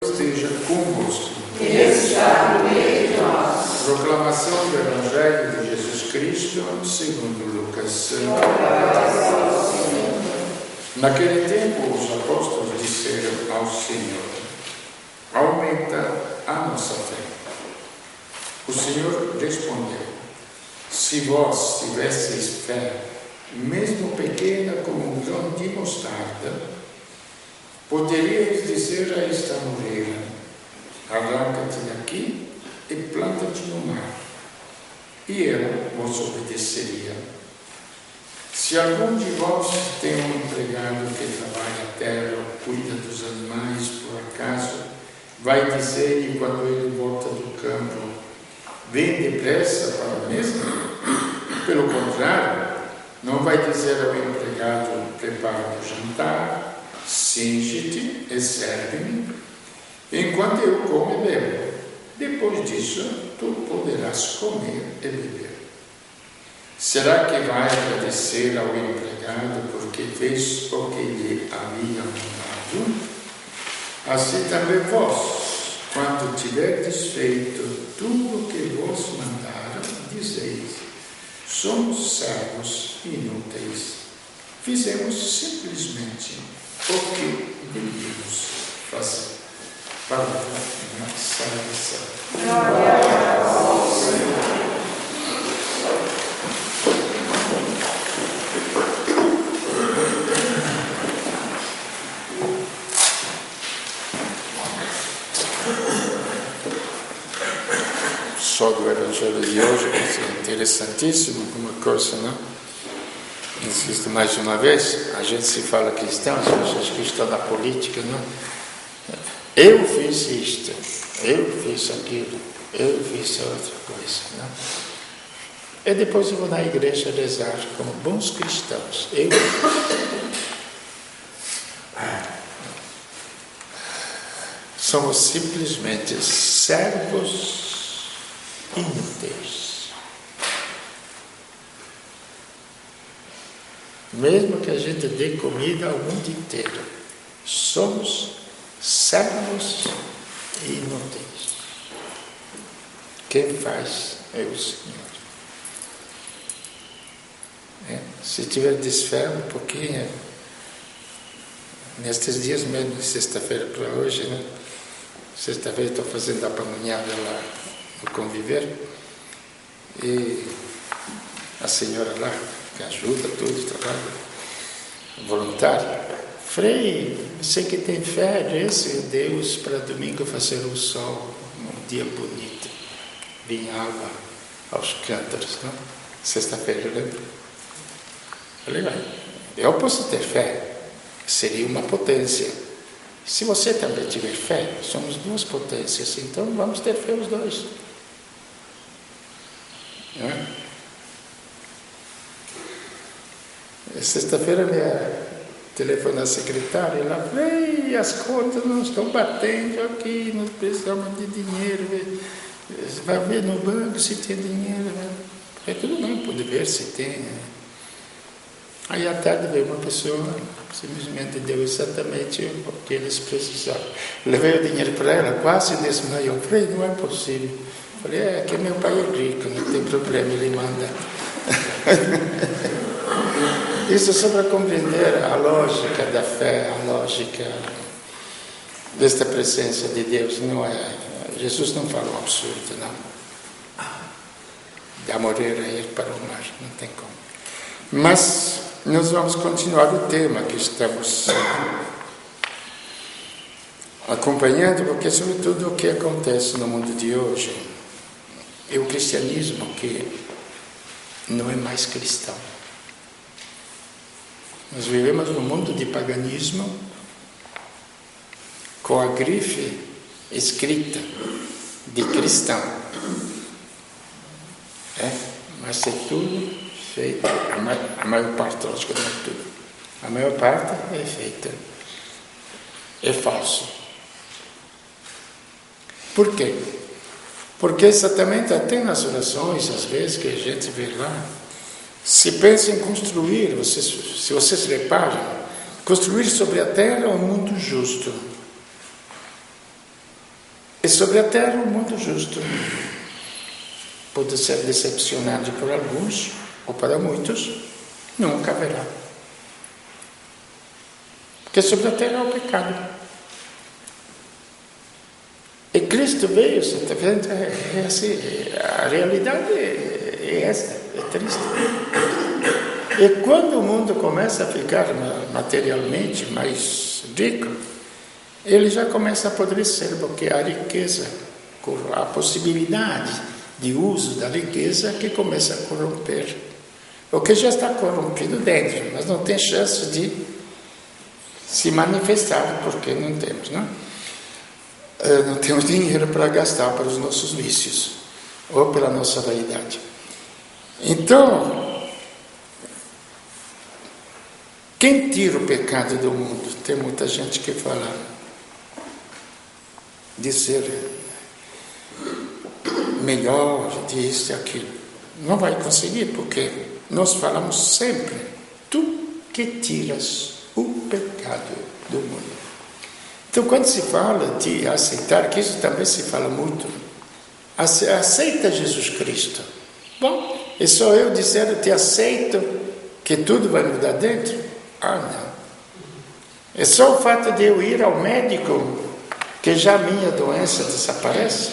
esteja convosco. Deus está no meio de nós. Proclamação do Evangelho de Jesus Cristo segundo Lucas. Naquele tempo, os apóstolos disseram ao Senhor: aumenta a nossa fé. O Senhor respondeu: se vós tivesseis fé, mesmo pequena como um grão de mostarda, poderíeis dizer a esta moreira: arranca-te daqui e planta-te no mar, e ela vos obedeceria. Se algum de vós tem um empregado que trabalha a terra ou cuida dos animais, por acaso, vai dizer-lhe quando ele volta do campo: vem depressa para a mesa? Pelo contrário, não vai dizer ao empregado: prepara o jantar, cinge-te e serve-me, enquanto eu como e bebo. Depois disso, tu poderás comer e beber. Será que vai agradecer ao empregado porque fez o que lhe havia mandado? Assim também vós, quando tiverdes feito tudo o que vos mandaram, dizeis: somos servos inúteis. Fizemos simplesmente o que devíamos fazer. Palavra da salvação. Glória ao Senhor. Só do Evangelho de hoje, é interessantíssimo, alguma coisa, não? Insisto mais uma vez, a gente se fala cristão, Jesus Cristo na política, não? Eu fiz isto, eu fiz aquilo, eu fiz outra coisa, não? E depois eu vou na igreja rezar como bons cristãos. Somos simplesmente servos inúteis. Mesmo que a gente dê comida ao mundo inteiro, somos servos inúteis. Quem faz é o Senhor. Se tiver desfé um pouquinho, nestes dias mesmo, sexta-feira para hoje, né? Sexta-feira estou fazendo a pamonhada lá no Conviver, e a senhora lá, que ajuda tudo, trabalho voluntário: Frei, você que tem fé, esse Deus para domingo fazer o sol, um dia bonito, vir água aos cântaros, não? Sexta-feira, eu lembro. Falei: eu posso ter fé, seria uma potência. Se você também tiver fé, somos duas potências, então vamos ter fé os dois. Sexta-feira minha telefone à secretária, ela: Frei, as contas não estão batendo aqui, nós precisamos de dinheiro, você vai ver no banco se tem dinheiro. É tudo não, pode ver se tem. Aí à tarde veio uma pessoa, simplesmente deu exatamente o que eles precisavam. Levei o dinheiro para ela, quase desmaiou. Falei: não é possível. Falei: é que meu pai é rico, não tem problema, ele manda. Isso é só para compreender a lógica da fé, a lógica desta presença de Deus. Não é, Jesus não fala um absurdo, não. Da moreira ir para o mar, não tem como. Mas nós vamos continuar o tema que estamos acompanhando, porque sobretudo o que acontece no mundo de hoje é o cristianismo que não é mais cristão. Nós vivemos num mundo de paganismo com a grife escrita de cristão. Mas é tudo feito, a maior parte, lógico, não é tudo. A maior parte é feita, é falso. Por quê? Porque exatamente até nas orações, às vezes, que a gente vê lá, se pensa em construir, se vocês reparam, construir sobre a terra um mundo justo. E sobre a terra, o mundo justo pode ser decepcionado por alguns, ou para muitos, nunca haverá. Porque sobre a terra é o pecado. E Cristo veio, você está vendo? É assim, a realidade é essa, é triste. E quando o mundo começa a ficar materialmente mais rico, ele já começa a apodrecer, porque a riqueza, a possibilidade de uso da riqueza que começa a corromper. O que já está corrompido dentro, mas não tem chance de se manifestar, porque não temos, não? Não temos dinheiro para gastar para os nossos vícios, ou pela nossa vaidade. Então, quem tira o pecado do mundo? Tem muita gente que fala de ser melhor, disso e aquilo. Não vai conseguir, porque nós falamos sempre, tu que tiras o pecado do mundo. Então, quando se fala de aceitar, que isso também se fala muito, aceita Jesus Cristo. Bom, é só eu dizer, eu te aceito, que tudo vai mudar dentro? Ah, não. É só o fato de eu ir ao médico, que já a minha doença desaparece.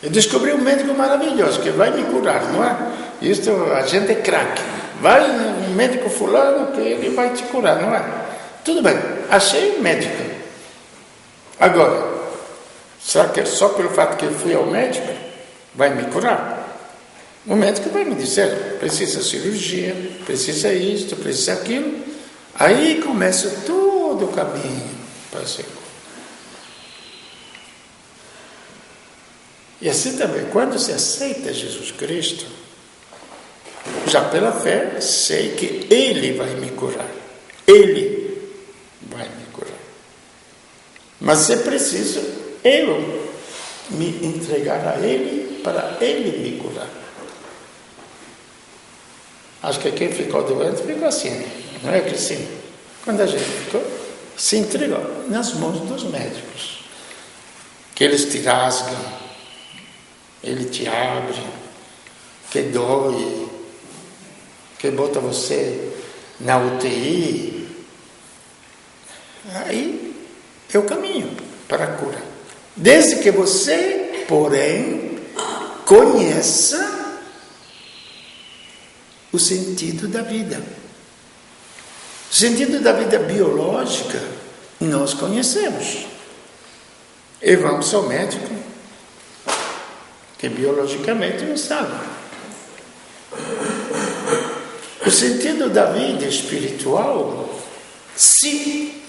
Eu descobri um médico maravilhoso, que vai me curar, não é? Isso a gente é craque. Vai no médico fulano, que ele vai te curar, não é? Tudo bem, achei um médico. Agora, será que só pelo fato que eu fui ao médico, vai me curar? O médico vai me dizer, precisa cirurgia, precisa isto, precisa aquilo. Aí começa todo o caminho para ser curado. E assim também, quando se aceita Jesus Cristo, já pela fé, sei que Ele vai me curar. Ele vai me curar. Mas é preciso eu me entregar a Ele para Ele me curar. Acho que quem ficou doente ficou assim, não é, Cristina? Quando a gente ficou, se entregou nas mãos dos médicos, que eles te rasgam, ele te abre, que dói, que bota você na UTI. Aí é o caminho para a cura. Desde que você, porém, conheça o sentido da vida. O sentido da vida biológica nós conhecemos. E vamos ao médico, que biologicamente não sabe. O sentido da vida espiritual, sim.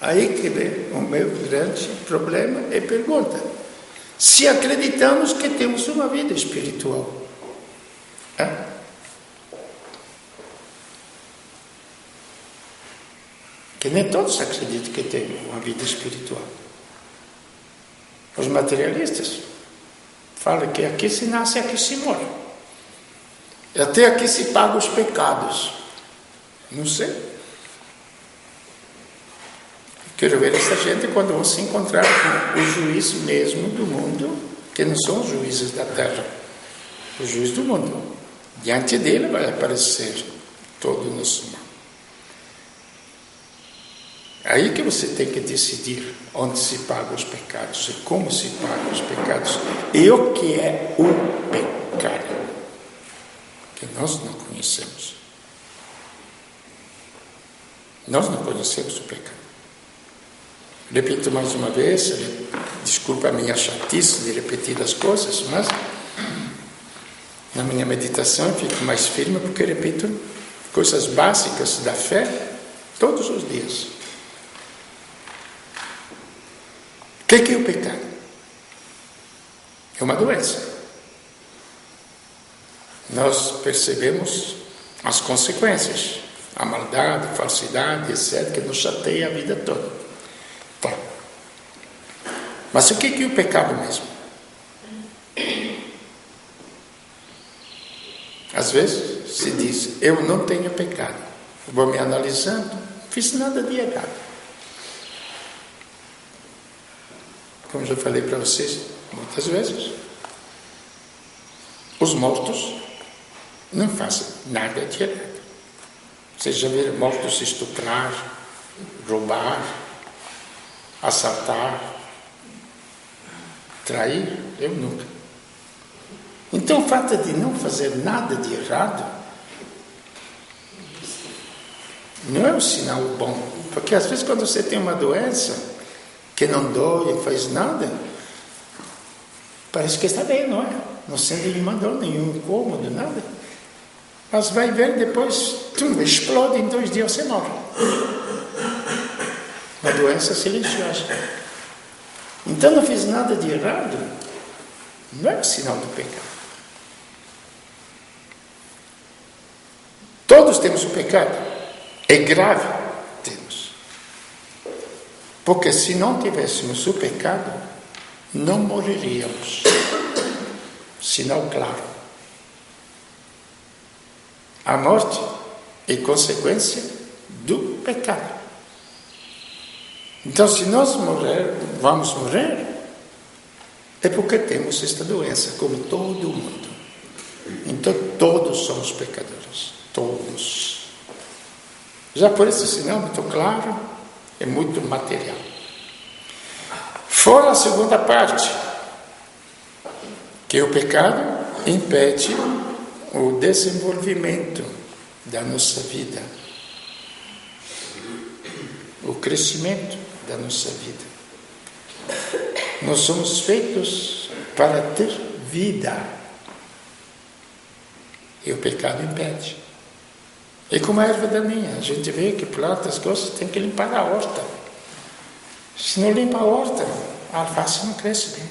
Aí que vem o meu grande problema e pergunta. Se acreditamos que temos uma vida espiritual. Que nem todos acreditam que tem uma vida espiritual. Os materialistas falam que aqui se nasce e aqui se morre. E até aqui se paga os pecados. Não sei. Quero ver essa gente quando vão se encontrar com o juiz mesmo do mundo, que não são os juízes da terra. O juiz do mundo. Diante dele vai aparecer todo o nosso mal. Aí que você tem que decidir onde se pagam os pecados e como se pagam os pecados e o que é o pecado, que nós não conhecemos. Nós não conhecemos o pecado. Repito mais uma vez, desculpa a minha chatice de repetir as coisas, mas na minha meditação eu fico mais firme porque repito coisas básicas da fé todos os dias. O que é o pecado? É uma doença. Nós percebemos as consequências, a maldade, a falsidade, etc., que nos chateia a vida toda. Tá. Mas o que é o pecado mesmo? Às vezes se diz, eu não tenho pecado. Vou me analisando, não fiz nada de errado. como já falei para vocês muitas vezes, os mortos não fazem nada de errado. Vocês já viram mortos estuprar, roubar, assaltar, trair? Eu nunca. Então o fato de não fazer nada de errado não é um sinal bom. Porque às vezes quando você tem uma doença que não dói, não faz nada, parece que está bem, não é? Não sente nenhuma dor, nenhum incômodo, nada. Mas vai ver depois, explode, em 2 dias você morre. Uma doença silenciosa. Então não fiz nada de errado, não é um sinal do pecado. Todos temos o pecado, é grave, temos. Porque se não tivéssemos o pecado, não morreríamos. Sinal claro. A morte é consequência do pecado. Então, se nós vamos morrer, é porque temos esta doença, como todo mundo. Então, todos somos pecadores. Todos. Já por esse sinal muito claro, é muito material. Fora a segunda parte, que o pecado impede o desenvolvimento da nossa vida, o crescimento da nossa vida. Nós somos feitos para ter vida, e o pecado impede. É como a erva daninha, a gente vê que planta as coisas, tem que limpar a horta. Se não limpa a horta, a alface não cresce bem.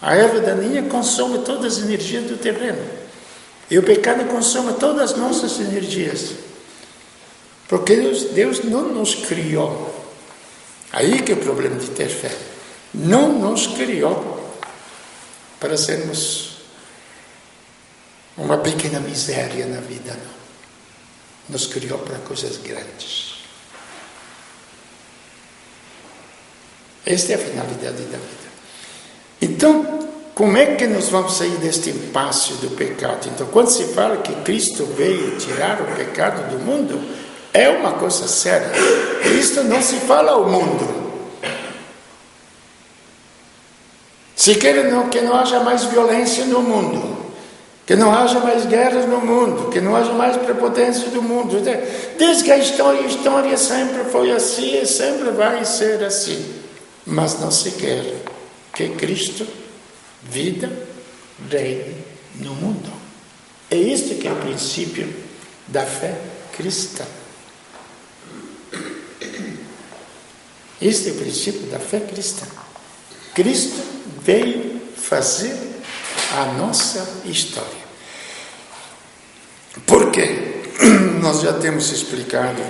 A erva daninha consome todas as energias do terreno. E o pecado consome todas as nossas energias. Porque Deus não nos criou. Aí que é o problema de ter fé. Não nos criou para sermos uma pequena miséria na vida, não. Nos criou para coisas grandes. Esta é a finalidade da vida. Então, como é que nós vamos sair deste impasse do pecado? Então, quando se fala que Cristo veio tirar o pecado do mundo, é uma coisa séria. Cristo não se fala ao mundo. Se quer que não haja mais violência no mundo, que não haja mais guerras no mundo, que não haja mais prepotência do mundo. Desde que a história sempre foi assim e sempre vai ser assim. Mas não se quer que Cristo, vida, reine no mundo. É este que é o princípio da fé cristã. Este é o princípio da fé cristã. Cristo veio fazer a nossa história. Por quê? Nós já temos explicado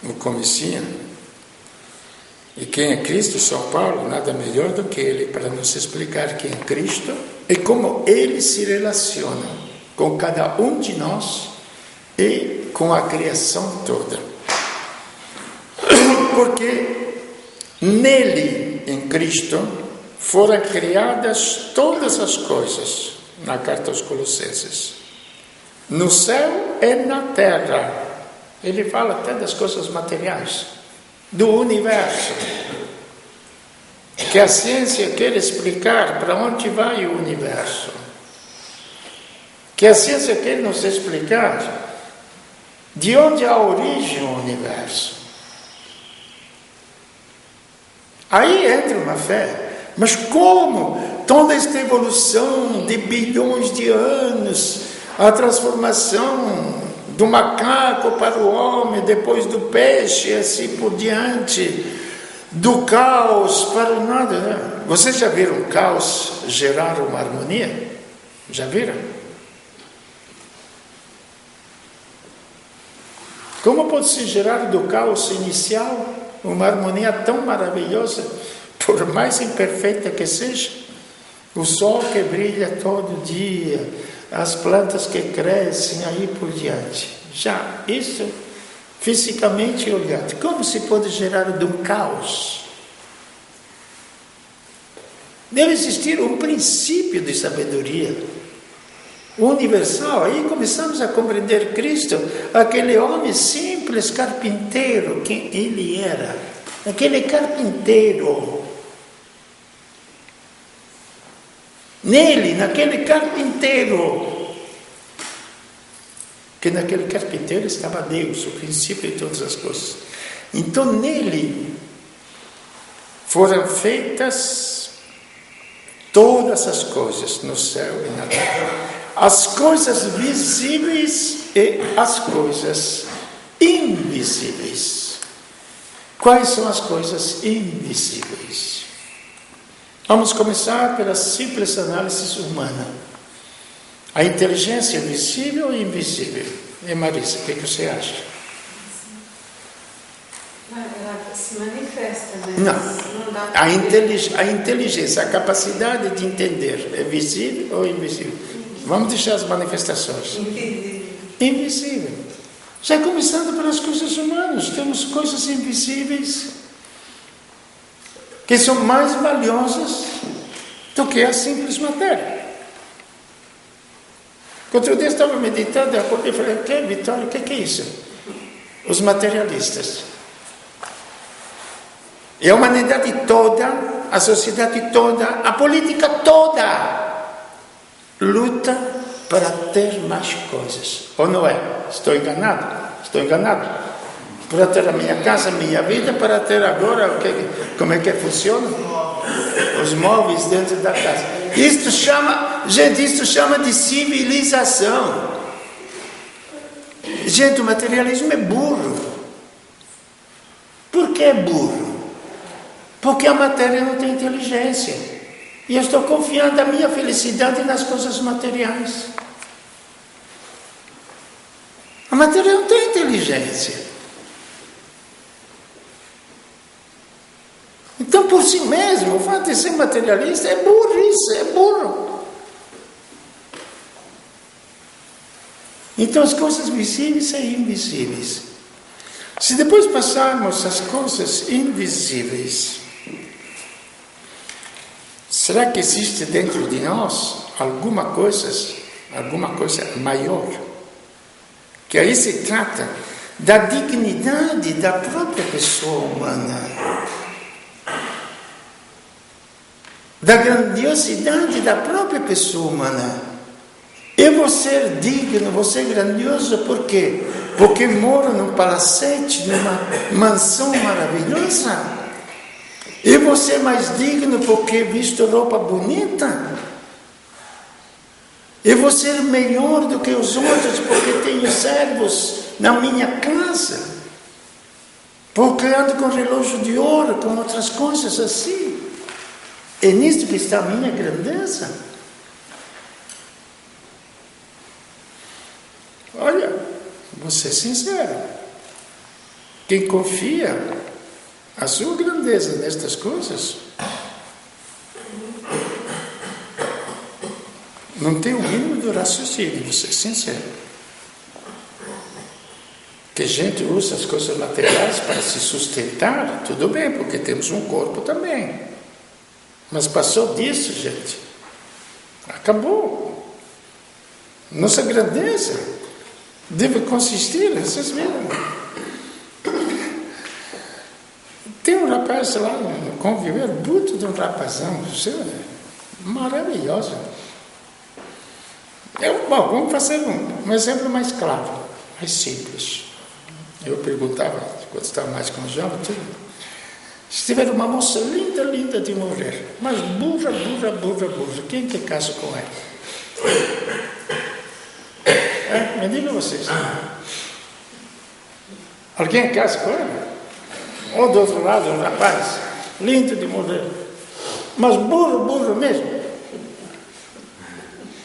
no comecinho. E quem é Cristo, São Paulo, nada melhor do que ele para nos explicar quem é Cristo e como ele se relaciona com cada um de nós e com a criação toda. Porque nele, em Cristo, foram criadas todas as coisas, na carta aos Colossenses, no céu e na terra. Ele fala até das coisas materiais, do universo, que a ciência quer explicar para onde vai o universo, que a ciência quer nos explicar de onde há a origem do universo. Aí entra uma fé. Mas como toda esta evolução de bilhões de anos, a transformação do macaco para o homem, depois do peixe, assim por diante, do caos para o nada, né? Vocês já viram o caos gerar uma harmonia? Já viram? Como pode se gerar do caos inicial uma harmonia tão maravilhosa, por mais imperfeita que seja? O sol que brilha todo dia, as plantas que crescem, aí por diante. Já isso, fisicamente olhando, como se pode gerar de um caos Deve existir um princípio de sabedoria universal. Aí começamos a compreender Cristo, aquele homem simples, carpinteiro que ele era. Aquele carpinteiro. Nele, naquele carpinteiro. Que naquele carpinteiro estava Deus, o princípio de todas as coisas. Então nele foram feitas todas as coisas no céu e na terra. As coisas visíveis e as coisas invisíveis. Quais são as coisas invisíveis? Vamos começar pela simples análise humana. A inteligência é visível ou invisível? E Marisa, o que você acha? Ela se manifesta, né? Não. dá A inteligência, a capacidade de entender, é visível ou invisível? Vamos deixar as manifestações. Invisível. Já começando pelas coisas humanas, temos coisas invisíveis que são mais valiosas do que a simples matéria. Outro dia eu estava meditando, eu acordei e falei, Vitória, o que é isso? Os materialistas. E a humanidade toda, a sociedade toda, a política toda luta para ter mais coisas. Ou não é? Estou enganado? Estou enganado. Para ter a minha casa, a minha vida, para ter agora, como é que funciona? Os móveis dentro da casa. Isto chama de civilização. Gente, o materialismo é burro. Por que é burro? Porque a matéria não tem inteligência. E eu estou confiando a minha felicidade nas coisas materiais. A matéria não tem inteligência. Então, por si mesmo, o fato de ser materialista é burrice, é burro. Então, as coisas visíveis e invisíveis. Se depois passarmos às coisas invisíveis, será que existe dentro de nós alguma coisa maior? Que aí se trata da dignidade da própria pessoa humana, da grandiosidade da própria pessoa humana. Eu vou ser digno, vou ser grandioso, por quê? Porque moro num palacete, numa mansão maravilhosa. Eu vou ser mais digno porque visto roupa bonita. Eu vou ser melhor do que os outros porque tenho servos na minha casa. Porque ando com relógio de ouro, com outras coisas assim. É nisto que está a minha grandeza. Olha, vou ser sincero. Quem confia a sua grandeza nestas coisas não tem o mínimo do raciocínio, vou ser sincero. Que a gente usa as coisas materiais para se sustentar, tudo bem, porque temos um corpo também. Mas passou disso, gente. Acabou. Nossa grandeza deve consistir, vocês viram. Tem um rapaz lá, um conviver bruto de um rapazão, maravilhoso. Bom, vamos fazer um exemplo mais claro, mais simples. Eu perguntava, quando estava mais com o jovem, se tiver uma moça linda, linda de morrer, mas burra, quem que casa com ela? Me digam vocês. Alguém casa com ela? Ou do outro lado, um rapaz, lindo de morrer, mas burro mesmo.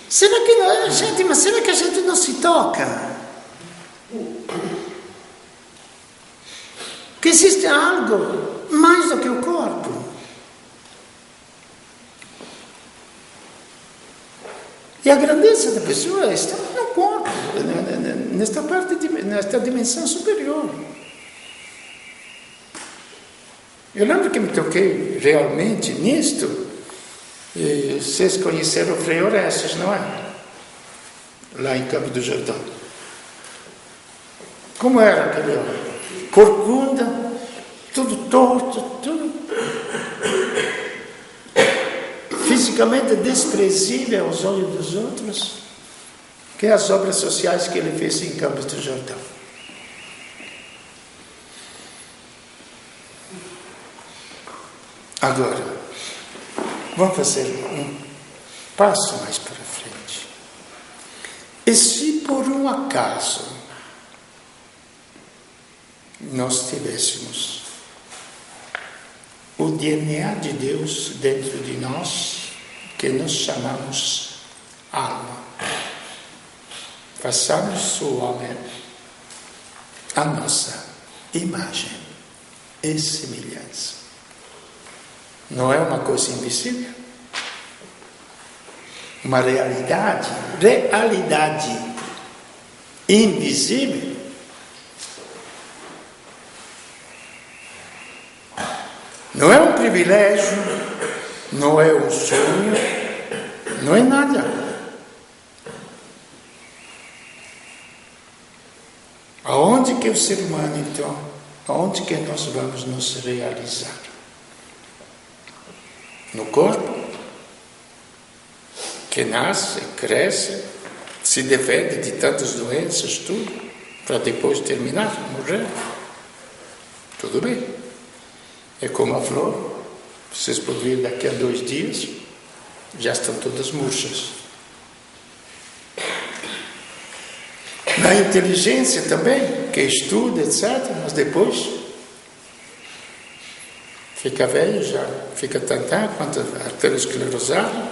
Será que não, gente, mas será que a gente não se toca? Que existe algo mais do que o corpo. E a grandeza da pessoa está no corpo, nesta dimensão superior. Eu lembro que me toquei realmente nisto E vocês conheceram o Frei Orestes, não é? Lá em Campo do Jordão. Como era aquele homem? Corcunda, tudo torto, tudo fisicamente desprezível aos olhos dos outros, que é as obras sociais que ele fez em Campos do Jordão. Agora, vamos fazer um passo mais para frente. E se por um acaso nós tivéssemos o DNA de Deus dentro de nós, que nós chamamos alma, façamos o homem a nossa imagem e semelhança. Não é uma coisa invisível? Uma realidade invisível. Não é um privilégio, não é um sonho, não é nada. Aonde que o ser humano, então, aonde que nós vamos nos realizar? No corpo, que nasce, cresce, se defende de tantas doenças, tudo, para depois terminar, morrer. Tudo bem. É como a flor, vocês podem ver daqui a 2 dias, já estão todas murchas. Na inteligência também, que estuda, etc., mas depois fica velho, já fica tantã, quanto arteriosclerosado,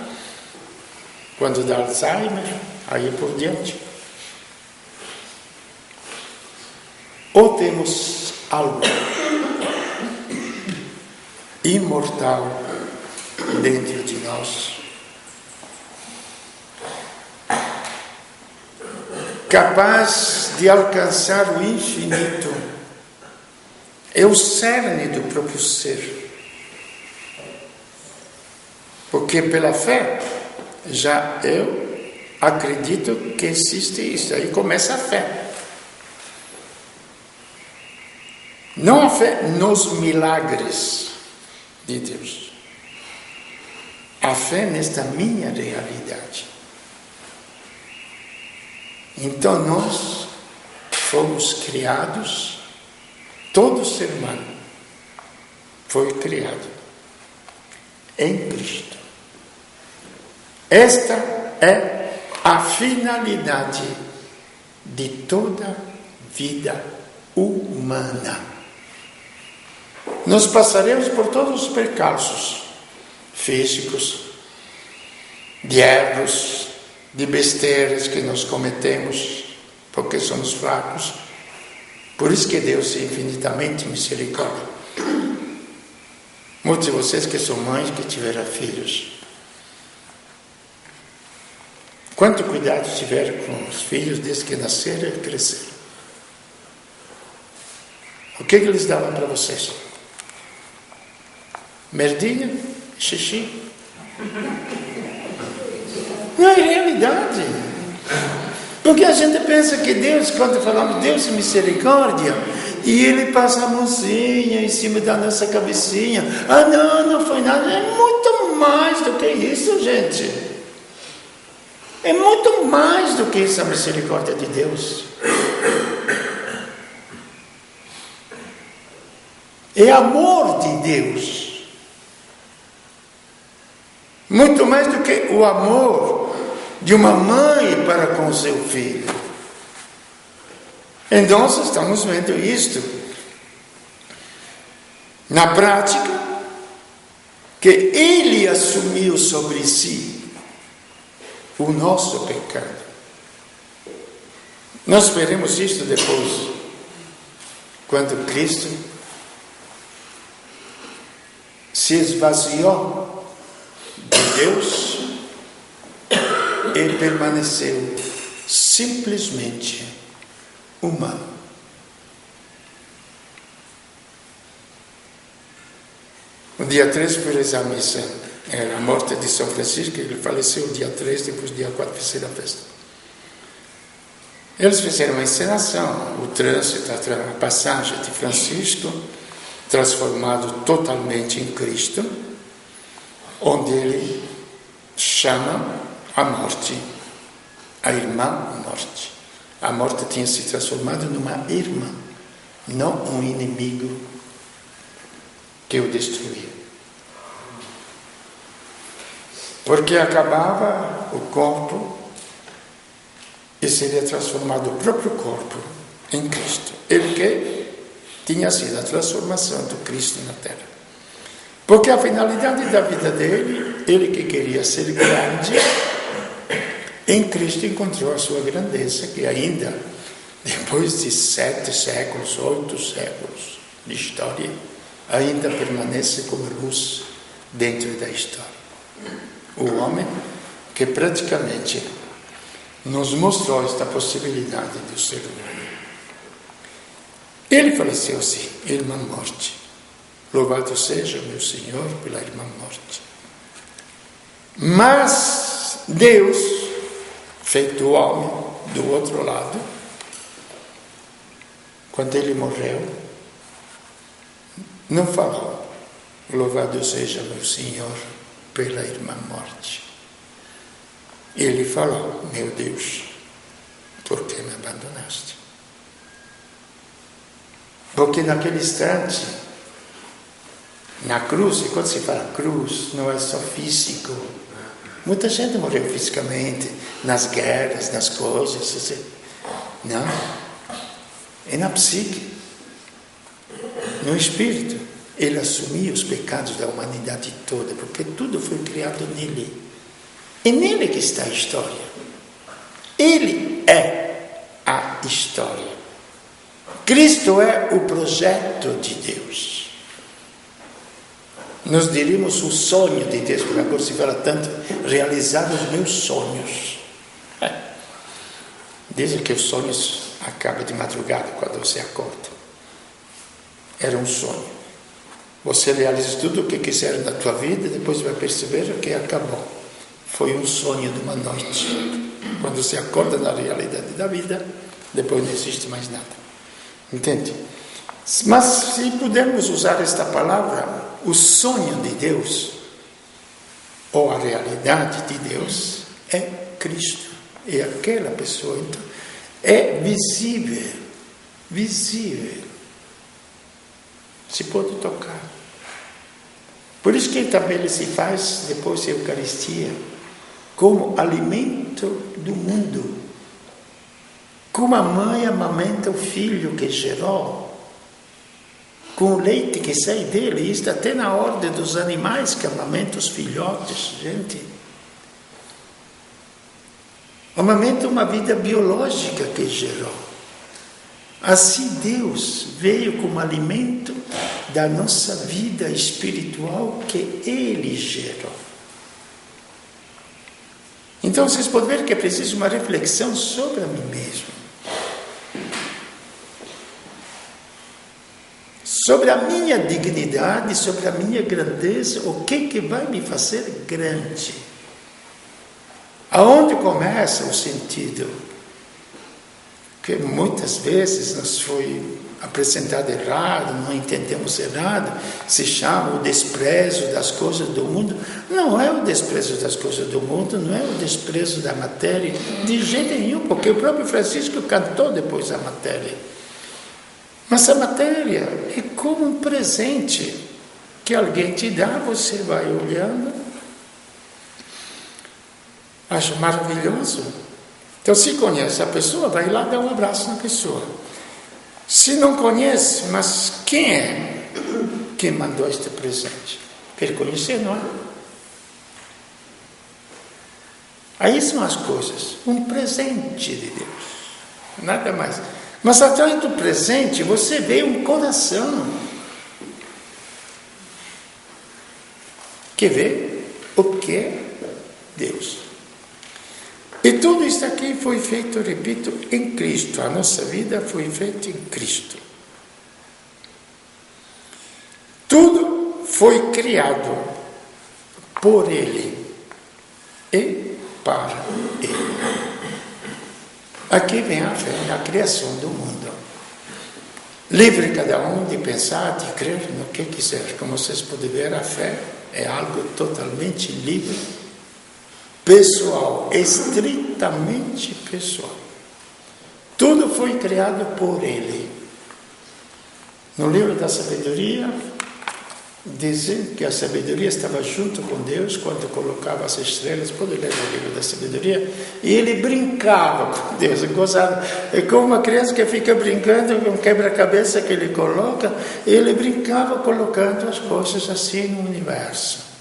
quando dá Alzheimer, aí por diante. Ou temos algo imortal dentro de nós, capaz de alcançar o infinito, é o cerne do próprio ser. Porque pela fé, já eu acredito que existe isso, aí começa a fé. Não a fé nos milagres de Deus, a fé nesta minha realidade. Então nós fomos criados, todo ser humano foi criado em Cristo. Esta é a finalidade de toda vida humana. Nós passaremos por todos os percalços físicos, de erros, de besteiras que nós cometemos, porque somos fracos. Por isso que Deus é infinitamente misericórdia. Muitos de vocês que são mães, que tiveram filhos, quanto cuidado tiveram com os filhos desde que nasceram e cresceram? O que eles davam para vocês? Merdinha? Xixi? Não é realidade. Porque a gente pensa que Deus, quando falamos Deus é misericórdia, e Ele passa a mãozinha em cima da nossa cabecinha. Ah, não foi nada. É muito mais do que isso, gente. É muito mais do que isso a misericórdia de Deus. É amor de Deus. Muito mais do que o amor de uma mãe para com o seu filho. Então, nós estamos vendo isto na prática, que Ele assumiu sobre si o nosso pecado. Nós veremos isto depois, quando Cristo se esvaziou de Deus e permaneceu simplesmente humano. No dia 13 fui rezar a missa Era a morte de São Francisco, ele faleceu dia 3, depois dia 4 fizeram a festa. Eles fizeram uma encenação, o trânsito, a passagem de Francisco, transformado totalmente em Cristo, onde ele chama a morte, a irmã morte. A morte tinha se transformado numa irmã, não um inimigo que o destruía. Porque acabava o corpo e seria transformado o próprio corpo em Cristo. Ele que tinha sido a transformação do Cristo na Terra. Porque a finalidade da vida dele, ele que queria ser grande, em Cristo encontrou a sua grandeza, que ainda, depois de 7 séculos, 8 séculos de história, ainda permanece como luz dentro da história. O homem que praticamente nos mostrou esta possibilidade do ser humano. Ele faleceu assim, irmã morte. Louvado seja meu Senhor pela irmã morte. Mas Deus, feito homem do outro lado, quando ele morreu, não falou, louvado seja meu Senhor pela irmã morte. Ele falou, meu Deus, por que me abandonaste? Porque naquele instante, na cruz, e quando se fala cruz, não é só físico. Muita gente morreu fisicamente, nas guerras, nas coisas, assim. Não. É na psique, no espírito. Ele assumiu os pecados da humanidade toda, porque tudo foi criado nele. É nele que está a história. Ele é a história. Cristo é o projeto de Deus. Nós diríamos o sonho de Deus, porque agora se fala tanto, realizar os meus sonhos. Dizem que os sonhos acabam de madrugada, quando você acorda. Era um sonho. Você realiza tudo o que quiser na tua vida, depois vai perceber que acabou. Foi um sonho de uma noite. Quando você acorda na realidade da vida, depois não existe mais nada. Entende? Mas se pudermos usar esta palavra, o sonho de Deus, ou a realidade de Deus, é Cristo. É aquela pessoa, então, é visível. Visível. Se pode tocar. Por isso que também se faz, depois da Eucaristia, como alimento do mundo. Como a mãe amamenta o filho que gerou, com o leite que sai dele, isso até na ordem dos animais que amamentam os filhotes, gente. Amamenta uma vida biológica que gerou. Assim Deus veio como alimento da nossa vida espiritual que Ele gerou. Então vocês podem ver que é preciso uma reflexão sobre a mim mesmo. Sobre a minha dignidade, sobre a minha grandeza, o que vai me fazer grande? Aonde começa o sentido? Que muitas vezes nos foi apresentado errado, não entendemos errado, se chama o desprezo das coisas do mundo. Não é o desprezo das coisas do mundo, não é o desprezo da matéria, de jeito nenhum, porque o próprio Francisco cantou depois a matéria. Mas a matéria é como um presente que alguém te dá, você vai olhando, acha maravilhoso. Então, se conhece a pessoa, vai lá dar um abraço na pessoa. Se não conhece, mas quem é que mandou este presente? Quer conhecer, não é? Aí são as coisas. Um presente de Deus. Nada mais. Mas atrás do presente, você vê um coração que vê o que é Deus. E tudo isso aqui foi feito, repito, em Cristo. A nossa vida foi feita em Cristo. Tudo foi criado por Ele e para Ele. Aqui vem a fé, a criação do mundo. Livre cada um de pensar, de crer no que quiser. Como vocês podem ver, a fé é algo totalmente livre, pessoal, estritamente pessoal. Tudo foi criado por Ele. No livro da sabedoria, dizem que a sabedoria estava junto com Deus quando colocava as estrelas. Pode ler o livro da sabedoria. E ele brincava com Deus, gozava. É como uma criança que fica brincando com um quebra-cabeça que ele coloca. E ele brincava colocando as coisas assim no universo.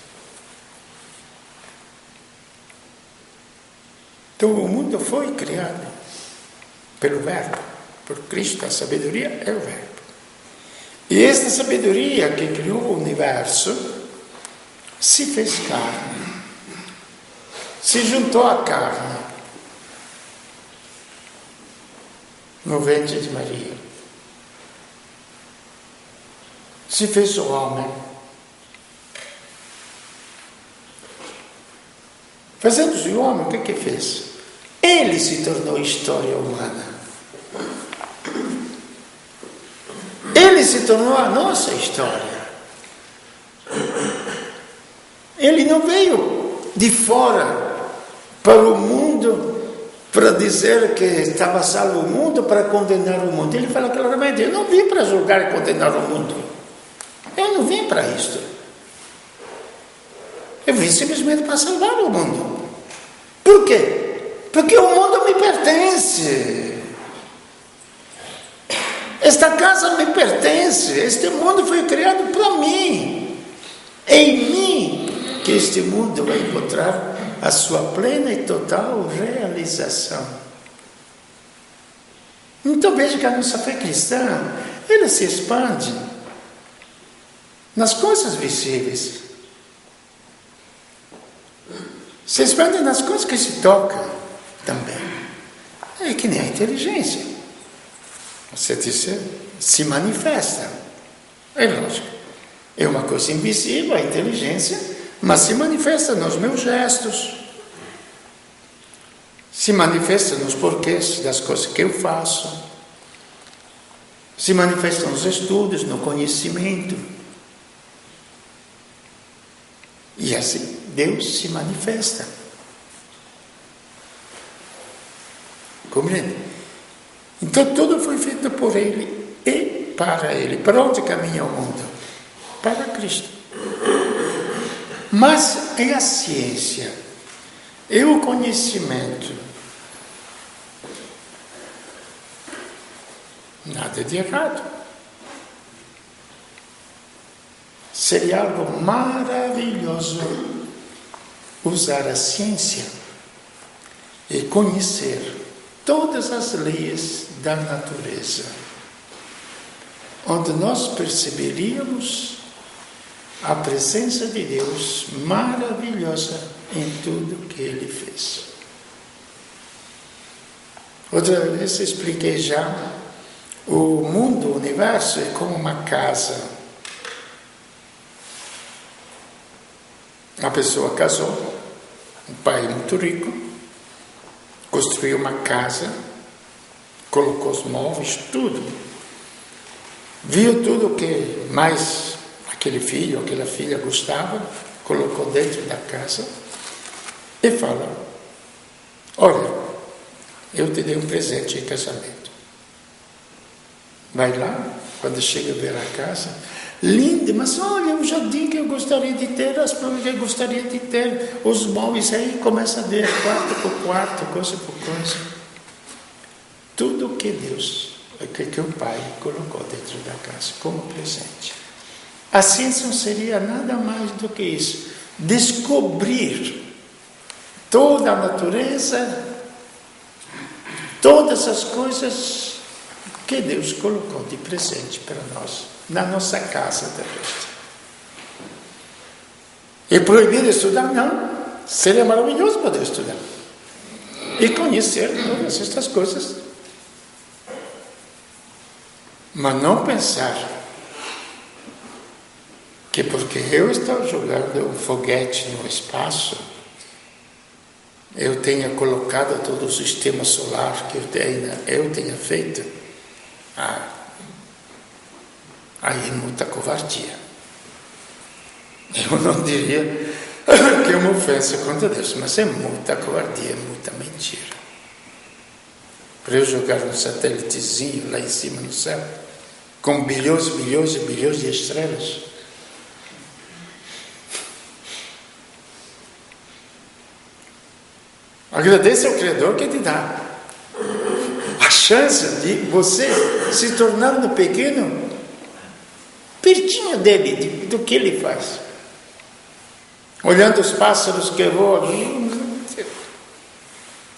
Então o mundo foi criado pelo Verbo, por Cristo. A sabedoria é o Verbo. E esta sabedoria que criou o universo se fez carne, se juntou à carne no ventre de Maria, se fez o homem. Fazendo-se o homem, o que fez? Ele se tornou história humana. Ele se tornou a nossa história. Ele não veio de fora para o mundo para dizer que estava salvo o mundo, para condenar o mundo. Ele fala claramente: eu não vim para julgar e condenar o mundo. Eu não vim para isto. Eu vim simplesmente para salvar o mundo. Por quê? Porque o mundo me pertence. Esta casa me pertence, este mundo foi criado para mim. É em mim que este mundo vai encontrar a sua plena e total realização. Então veja que a nossa fé cristã, ela se expande nas coisas visíveis. Se expande nas coisas que se tocam também. É que nem a inteligência. Você disse, se manifesta. É lógico. É uma coisa invisível, a inteligência, mas se manifesta nos meus gestos. Se manifesta nos porquês das coisas que eu faço. Se manifesta nos estudos, no conhecimento. E assim, Deus se manifesta. Compreende? Então tudo foi feito por Ele e para Ele. Para onde caminha o mundo? Para Cristo. Mas é a ciência, é o conhecimento. Nada de errado. Seria algo maravilhoso usar a ciência e conhecer todas as leis da natureza, onde nós perceberíamos a presença de Deus maravilhosa em tudo que Ele fez. Outra vez expliquei já, o mundo, o universo é como uma casa. A pessoa casou, um pai muito rico, construiu uma casa, colocou os móveis, tudo. Viu tudo que mais aquele filho, aquela filha gostava, colocou dentro da casa e fala: olha, eu te dei um presente em casamento. Vai lá, quando chega a ver a casa, linda, mas olha o jardim que eu gostaria de ter, as plantas que eu gostaria de ter, os móveis, aí começa a ver quarto por quarto, coisa por coisa. Tudo que Deus, que o Pai colocou dentro da casa como presente. A ciência não seria nada mais do que isso. Descobrir toda a natureza, todas as coisas que Deus colocou de presente para nós, na nossa casa terrestre. É proibido estudar? Não. Seria maravilhoso poder estudar e conhecer todas estas coisas. Mas não pensar que porque eu estou jogando um foguete no espaço, eu tenha colocado todo o sistema solar que eu tenha feito, aí é muita covardia. Eu não diria que é uma ofensa contra Deus, mas é muita covardia, muita mentira. Para eu jogar um satélitezinho lá em cima no céu, com bilhões, bilhões e bilhões de estrelas. Agradeça ao Criador que te dá a chance de você se tornar pequeno, pertinho dele, do que ele faz. Olhando os pássaros que voam,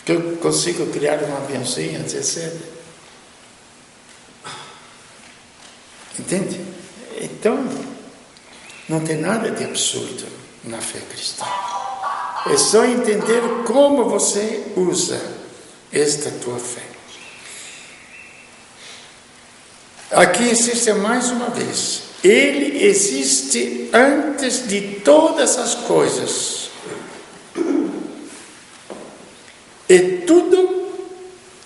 que eu consigo criar um aviãozinho, etc. Entende? Então, não tem nada de absurdo na fé cristã. É só entender como você usa esta tua fé. Aqui insiste mais uma vez. Ele existe antes de todas as coisas. E tudo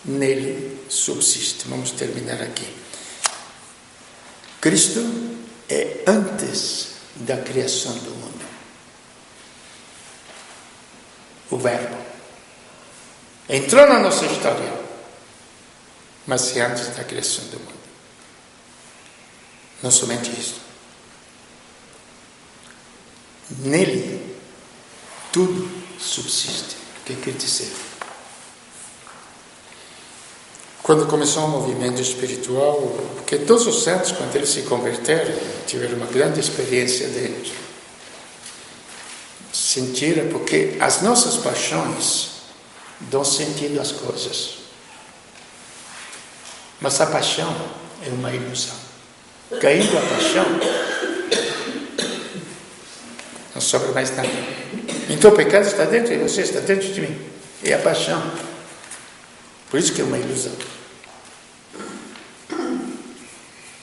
nele subsiste. Vamos terminar aqui. Cristo é antes da criação do mundo. O Verbo entrou na nossa história, mas é antes da criação do mundo. Não somente isso. Nele tudo subsiste. O que quer dizer? Quando começou o movimento espiritual, porque todos os santos, quando eles se converteram, tiveram uma grande experiência dentro. Sentiram, porque as nossas paixões dão sentido às coisas. Mas a paixão é uma ilusão. Caindo a paixão, não sobra mais nada. Então o pecado está dentro de você, está dentro de mim. É a paixão. Por isso que é uma ilusão.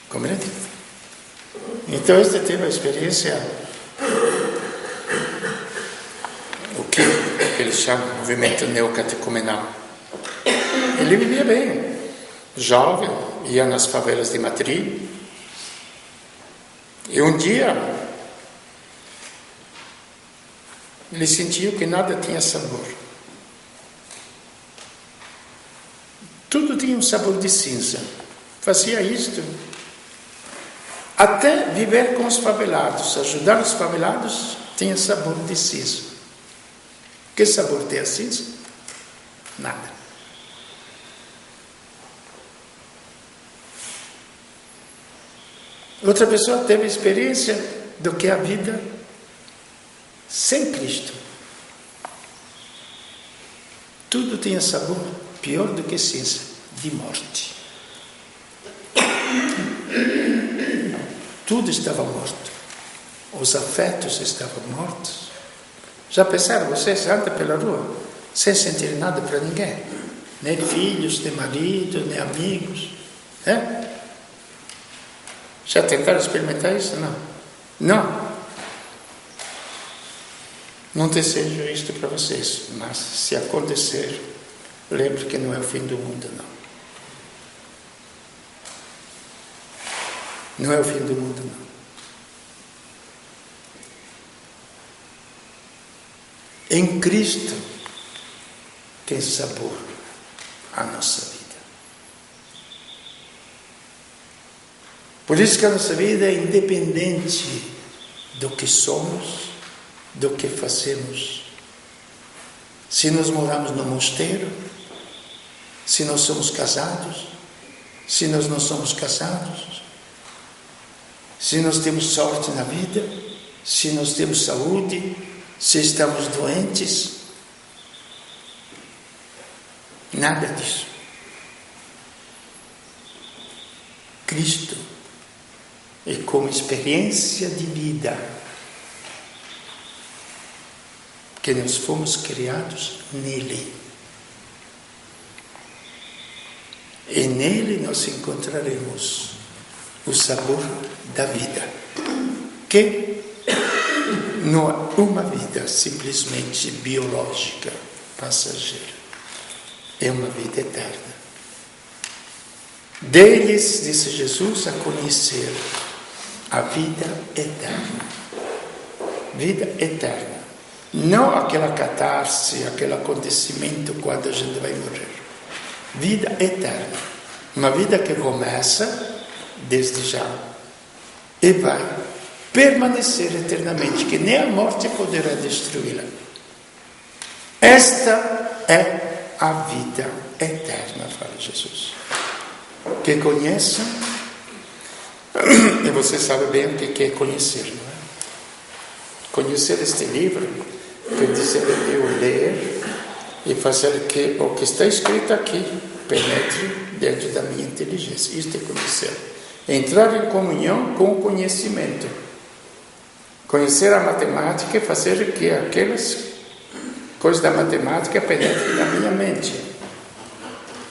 Compreende? Então esta teve a experiência, o que eles chamam de movimento neocatecumenal. Ele vivia bem, jovem, ia nas favelas de Madrid. E um dia ele sentiu que nada tinha sabor. Tudo tinha um sabor de cinza. Fazia isto até viver com os favelados, ajudar os favelados, tinha sabor de cinza. Que sabor tem a cinza? Nada. Outra pessoa teve experiência do que a vida sem Cristo. Tudo tinha sabor pior do que cinza, de morte. Tudo estava morto. Os afetos estavam mortos. Já pensaram, vocês andam pela rua sem sentir nada para ninguém? Nem filhos, nem marido, nem amigos. Já tentaram experimentar isso? Não. Não. Não desejo isto para vocês, mas se acontecer, lembre que não é o fim do mundo, não. Não é o fim do mundo, não. Em Cristo tem sabor a nossa vida. Por isso que a nossa vida é independente do que somos, do que fazemos. Se nós moramos no mosteiro, se nós somos casados, se nós não somos casados, se nós temos sorte na vida, se nós temos saúde, se estamos doentes, nada disso. Cristo é como experiência de vida que nós fomos criados nele. E nele nós encontraremos o sabor da vida, que não é uma vida simplesmente biológica, passageira. É uma vida eterna. Deles, disse Jesus, a conhecer a vida eterna. Vida eterna. Não aquela catarse, aquele acontecimento quando a gente vai morrer. Vida eterna. Uma vida que começa desde já e vai permanecer eternamente, que nem a morte poderá destruí-la. Esta é a vida eterna, fala Jesus. Que conheçam, e você sabe bem o que é conhecer, não é? Conhecer este livro quer dizer eu ler e fazer que o que está escrito aqui penetre dentro da minha inteligência. Isto é conhecer. Entrar em comunhão com o conhecimento. Conhecer a matemática e fazer que aquelas coisas da matemática penetrem na minha mente.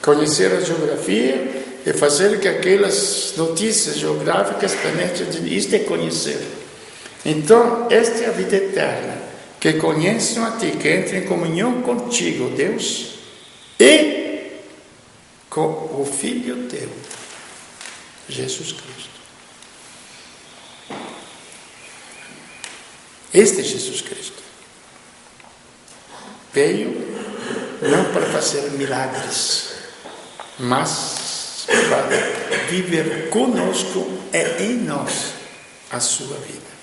Conhecer a geografia e fazer que aquelas notícias geográficas penetrem. Isto é conhecer. Então, esta é a vida eterna. Que conheçam a ti, que entrem em comunhão contigo, Deus, e com o Filho teu, Jesus Cristo. Este é Jesus Cristo. Veio não para fazer milagres, mas para viver conosco e em nós a sua vida.